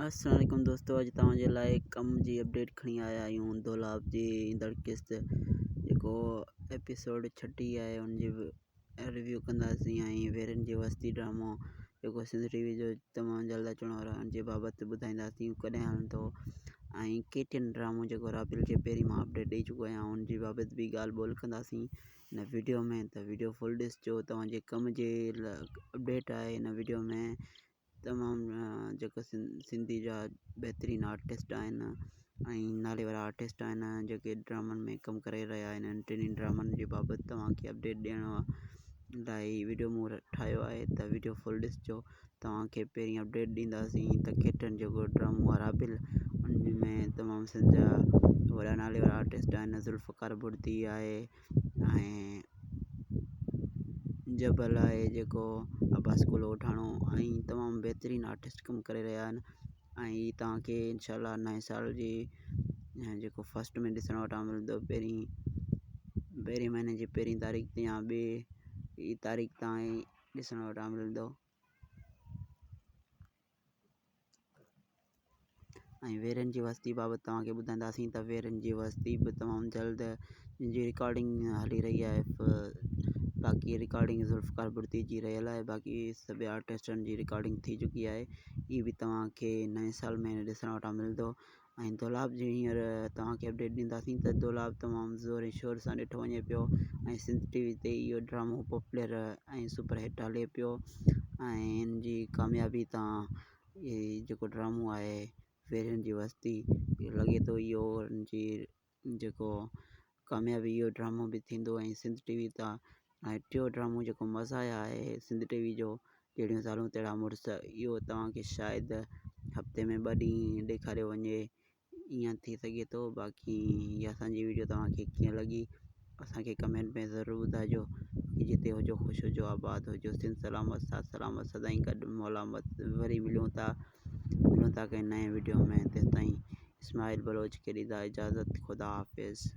अस्सलाम वालेकुम दोस्तों, अॼु तव्हांजे लाइ कम जी अपडेट खणी आया आहियूं। दोलाब जी ईंदड़ किस्त जेको एपिसोड 36 आहे उनजी रिव्यू कंदासीं ऐं वेरनि जी वस्ती ड्रामो जेको सिंध टीवी जो तमामु जल्द अचण वारो आहे उनजे बाबति ॿुधाईंदासीं कॾहिं हलंदो। ऐं केटिन ड्रामो जेको राबिल खे पहिरीं मां अपडेट ॾेई चुको आहियां उनजी बाबति बि ॻाल्हि ॿोल कंदासीं हिन वीडियो में। त वीडियो फुल ॾिसिजो। तव्हांजे कम जे अपडेट आहे हिन वीडियो में। तमामु जेको सिंधी जा बहितरीनु आर्टिस्ट आहिनि ऐं नाले वारा आर्टिस्ट आहिनि जेके ड्रामनि में कमु करे रहिया आहिनि। टिनी ड्रामनि जे बाबति तव्हांखे अपडेट ॾियण लाइ वीडियो मूं ठाहियो आहे, त वीडियो फुल ॾिसिजो। तव्हांखे पहिरीं अपडेट ॾींदासीं त केटिन जेको ड्रामो आहे राबिल उन में तमामु सिंध जा वॾा नाले वारा आर्टिस्ट आहिनि। ज़ुल्फ़कार बुर्दी आहे ऐं जबल आहे जेको अब्बास कुलोठाणो ऐं तमामु बहितरीनु आर्टिस्ट कमु करे रहिया आहिनि। ऐं तव्हांखे इंशाअल्लाह नए साल जी जेको फस्ट में ॾिसण वटां मिलंदो। पहिरीं महीने जी पहिरीं तारीख़ या ॿी तारीख़ ताईं ॾिसण वटां मिलंदो। ऐं वेरनि जी वस्ती बाबति तव्हांखे ॿुधाईंदासीं त वेरनि जी वस्ती बि तमामु जल्द जी रिकॉर्डिंग हली रही आहे। बाक़ी रिकॉर्डिंग ज़ुल्फ़कार बुर्दी जी रहियल आहे, बाक़ी सभु आर्टिस्टनि जी रिकॉर्डिंग थी चुकी आहे। ई बि तव्हांखे नए साल में ॾिसण वटां मिलंदो। ऐं दोलाब जी हींअर तव्हांखे अपडेट ॾींदासीं त दोलाब तमामु ज़ोर ऐं शोर सां ॾिठो वञे पियो ऐं सिंध टीवी ते इहो ड्रामो पॉपुलर ऐं सुपरहिट हले पियो। ऐं हिन जी कामयाबी तां इहे जेको ड्रामो आहे वेरनि जी वस्ती लॻे थो इहो जी जेको कामयाबी इहो ड्रामो बि थींदो। ऐं सिंध टीवी तां ऐं टियों ड्रामो जेको मज़ाया आहे सिंध टीवी जो जहिड़ियूं ज़ालूं तहिड़ा मुड़ुस, इहो तव्हांखे शायदि हफ़्ते में 2 ॾींहं ॾेखारियो वञे, ईअं थी सघे थो। बाक़ी इहा असांजी वीडियो तव्हांखे कीअं लॻी असांखे कमेंट में ज़रूरु ॿुधाइजो। जिते हुजो ख़ुशि हुजो, आबाद हुजो, सिंध सलामत, साथ सलामत, सदाईं गॾु मौलामत। वरी मिलूं था कंहिं नए वीडियो में। तेसिताईं इस्माइल बलोच खे ॾींदा इजाज़त। ख़ुदा हाफ़िज़।